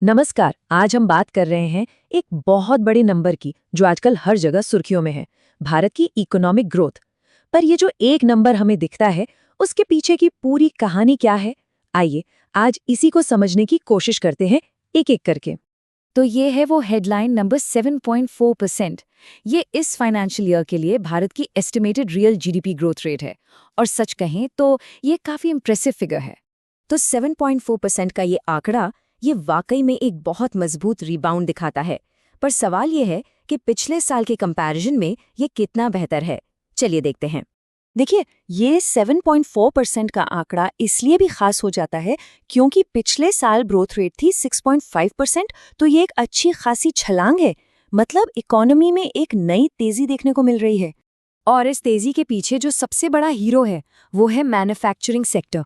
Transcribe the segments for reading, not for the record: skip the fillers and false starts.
नमस्कार। आज हम बात कर रहे हैं एक बहुत बड़े नंबर की जो आजकल हर जगह सुर्खियों में है, भारत की इकोनॉमिक ग्रोथ। पर ये जो एक नंबर हमें दिखता है, उसके पीछे की पूरी कहानी क्या है? आइए आज इसी को समझने की कोशिश करते हैं, एक एक करके। तो ये है वो हेडलाइन नंबर 7.4%। ये इस फाइनेंशियल ईयर के लिए भारत की estimated real GDP growth rate है। और सच कहें तो ये काफ़ी इम्प्रेसिव फिगर है। तो 7.4% का ये आंकड़ा ये वाकई में एक बहुत मजबूत रिबाउंड दिखाता है। पर सवाल ये है कि पिछले साल के कंपैरिजन में ये कितना बेहतर है। चलिए देखते हैं। देखिए, ये 7.4% का आंकड़ा इसलिए भी खास हो जाता है क्योंकि पिछले साल ग्रोथ रेट थी 6.5%। तो ये एक अच्छी खासी छलांग है। मतलब इकोनॉमी में एक नई तेजी देखने को मिल रही है। और इस तेजी के पीछे जो सबसे बड़ा हीरो है वो है मैन्युफैक्चरिंग सेक्टर।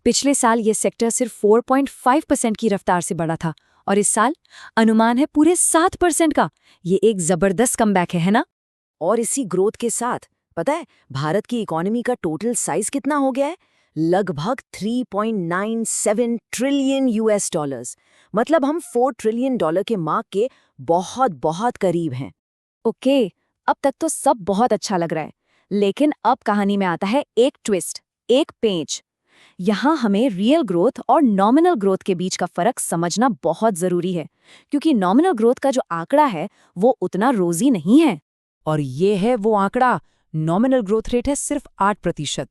पिछले साल ये सेक्टर सिर्फ 4.5% की रफ्तार से बढ़ा था और इस साल अनुमान है पूरे 7% का। ये एक जबरदस्त कमबैक है ना? और इसी ग्रोथ के साथ पता है भारत की इकोनॉमी का टोटल साइज कितना हो गया है? लगभग 3.97 ट्रिलियन यूएस डॉलर्स। मतलब हम 4 ट्रिलियन डॉलर के मार्क के बहुत बहुत करीब हैं। ओके, अब तक तो सब बहुत अच्छा लग रहा है। लेकिन अब कहानी में आता है एक ट्विस्ट, एक पेंच। यहाँ हमें रियल ग्रोथ और नॉमिनल ग्रोथ के बीच का फर्क समझना बहुत जरूरी है, क्योंकि नॉमिनल ग्रोथ का जो आंकड़ा है वो उतना रोजी नहीं है। और ये है वो आंकड़ा, नॉमिनल ग्रोथ रेट है सिर्फ 8%।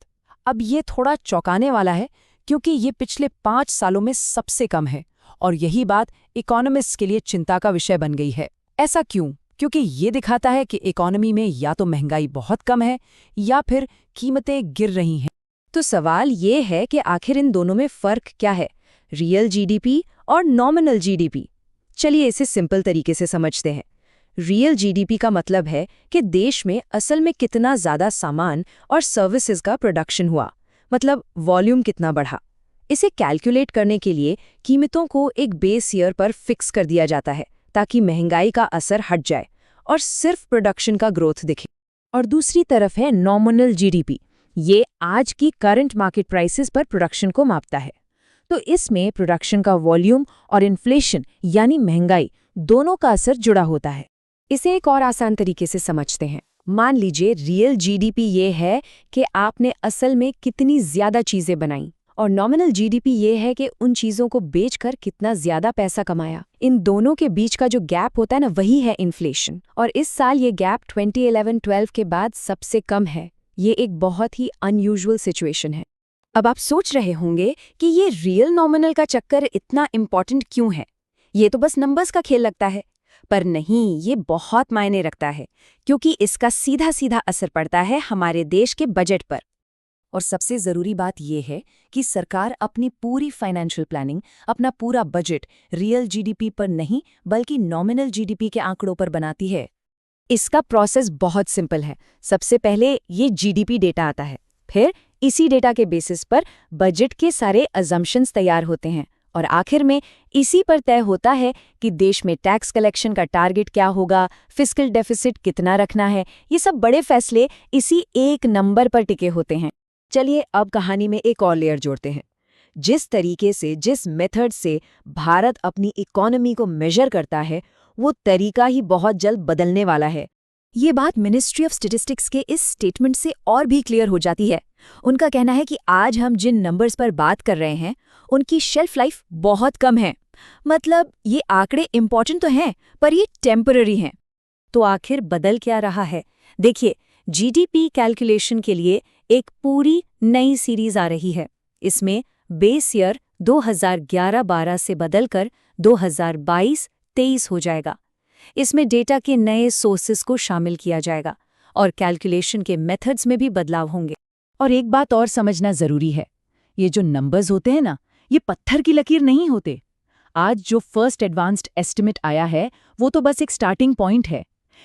अब ये थोड़ा चौंकाने वाला है क्योंकि ये पिछले 5 सालों में सबसे कम है और यही बात इकोनॉमिस्ट्स के लिए चिंता का विषय बन गई है। ऐसा क्यों? क्योंकि ये दिखाता है कि इकोनॉमी में या तो महंगाई बहुत कम है या फिर कीमतें गिर रही हैं। तो सवाल ये है कि आखिर इन दोनों में फर्क क्या है, रियल जीडीपी और नॉमिनल जीडीपी। चलिए इसे सिंपल तरीके से समझते हैं। रियल जीडीपी का मतलब है कि देश में असल में कितना ज़्यादा सामान और सर्विसेज का प्रोडक्शन हुआ, मतलब वॉल्यूम कितना बढ़ा। इसे कैलकुलेट करने के लिए कीमतों को एक बेस ईयर पर फिक्स कर दिया जाता है ताकि महंगाई का असर हट जाए और सिर्फ प्रोडक्शन का ग्रोथ दिखे। और दूसरी तरफ है नॉमिनल जीडीपी। ये आज की करंट मार्केट प्राइसेस पर प्रोडक्शन को मापता है। तो इसमें प्रोडक्शन का वॉल्यूम और इन्फ्लेशन यानी महंगाई दोनों का असर जुड़ा होता है। इसे एक और आसान तरीके से समझते हैं। मान लीजिए रियल जीडीपी ये है कि आपने असल में कितनी ज्यादा चीजें बनाई, और नॉमिनल जीडीपी ये है कि उन चीजों को बेचकर कितना ज्यादा पैसा कमाया। इन दोनों के बीच का जो गैप होता है ना, वही है इन्फ्लेशन। और इस साल ये गैप 2011-12 के बाद सबसे कम है। ये एक बहुत ही अनयूजुअल सिचुएशन है। अब आप सोच रहे होंगे कि ये रियल नॉमिनल का चक्कर इतना इम्पॉर्टेंट क्यों है? ये तो बस नंबर्स का खेल लगता है। पर नहीं, ये बहुत मायने रखता है, क्योंकि इसका सीधा सीधा असर पड़ता है हमारे देश के बजट पर। और सबसे जरूरी बात यह है कि सरकार अपनी पूरी फाइनेंशियल प्लानिंग, अपना पूरा बजट रियल जीडीपी पर नहीं बल्कि नॉमिनल जीडीपी के आंकड़ों पर बनाती है। इसका प्रोसेस बहुत सिंपल है। सबसे पहले ये जीडीपी डेटा आता है, फिर इसी डेटा के बेसिस पर बजट के सारे अजम्पशंस तैयार होते हैं, और आखिर में इसी पर तय होता है कि देश में टैक्स कलेक्शन का टारगेट क्या होगा, फिस्कल डेफिसिट कितना रखना है। ये सब बड़े फैसले इसी एक नंबर पर टिके होते हैं। चलिए अब कहानी में एक और लेयर जोड़ते हैं। जिस तरीके से, जिस मेथड से भारत अपनी इकोनॉमी को मेजर करता है, वो तरीका ही बहुत जल्द बदलने वाला है। ये बात मिनिस्ट्री ऑफ स्टैटिस्टिक्स के इस स्टेटमेंट से और भी क्लियर हो जाती है। उनका कहना है कि आज हम जिन नंबर्स पर बात कर रहे हैं, उनकी शेल्फ लाइफ बहुत कम है। मतलब ये आंकड़े इंपॉर्टेंट तो हैं, पर ये टेम्पररी हैं। तो आखिर बदल क्या रहा है? देखिए, जीडीपी कैलकुलेशन के लिए एक पूरी नई सीरीज आ रही है। इसमें बेस ईयर 2011-12 से बदलकर 2022-23 हो जाएगा। इसमें डेटा के नए सोर्सेस को शामिल किया जाएगा और कैलकुलेशन के मेथड्स में भी बदलाव होंगे। और एक बात और समझना जरूरी है, ये जो नंबर्स होते हैं ना, ये पत्थर की लकीर नहीं होते। आज जो फर्स्ट एडवांस्ड एस्टिमेट आया है वो तो बस एक स्टार्टिंग पॉइंट है।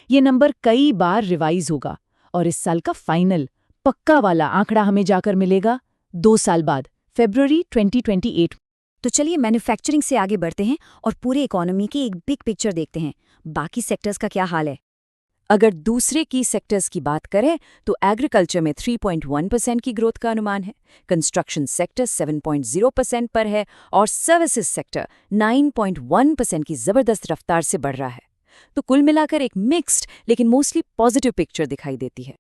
ये नंबर कई बार रिवाइज होगा और इस साल का फाइनल पक्का वाला आंकड़ा हमें जाकर मिलेगा 2 साल बाद, फरवरी 2028। तो चलिए मैन्युफैक्चरिंग से आगे बढ़ते हैं और पूरे इकोनॉमी की एक बिग पिक्चर देखते हैं। बाकी सेक्टर्स का क्या हाल है? अगर दूसरे की सेक्टर्स की बात करें तो एग्रीकल्चर में 3.1% की ग्रोथ का अनुमान है, कंस्ट्रक्शन सेक्टर 7.0% पर है और सर्विसेज सेक्टर 9.1% की जबरदस्त रफ्तार से बढ़ रहा है। तो कुल मिलाकर एक मिक्स्ड लेकिन मोस्टली पॉजिटिव पिक्चर दिखाई देती है।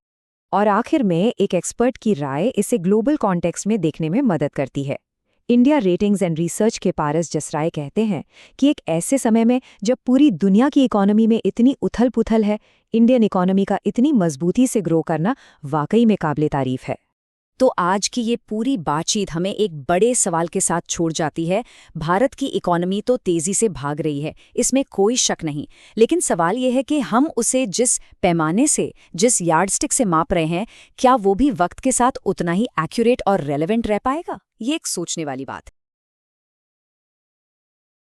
और आखिर में एक एक्सपर्ट की राय इसे ग्लोबल कॉन्टेक्स्ट में देखने में मदद करती है। इंडिया रेटिंग्स एंड रिसर्च के पारस जसराय कहते हैं कि एक ऐसे समय में जब पूरी दुनिया की इकोनॉमी में इतनी उथल-पुथल है, इंडियन इकोनॉमी का इतनी मजबूती से ग्रो करना वाकई में काबिले तारीफ है। तो आज की ये पूरी बातचीत हमें एक बड़े सवाल के साथ छोड़ जाती है। भारत की इकोनॉमी तो तेजी से भाग रही है, इसमें कोई शक नहीं, लेकिन सवाल ये है कि हम उसे जिस पैमाने से, जिस यार्डस्टिक से माप रहे हैं, क्या वो भी वक्त के साथ उतना ही एक्यूरेट और रेलेवेंट रह पाएगा? ये एक सोचने वाली बात।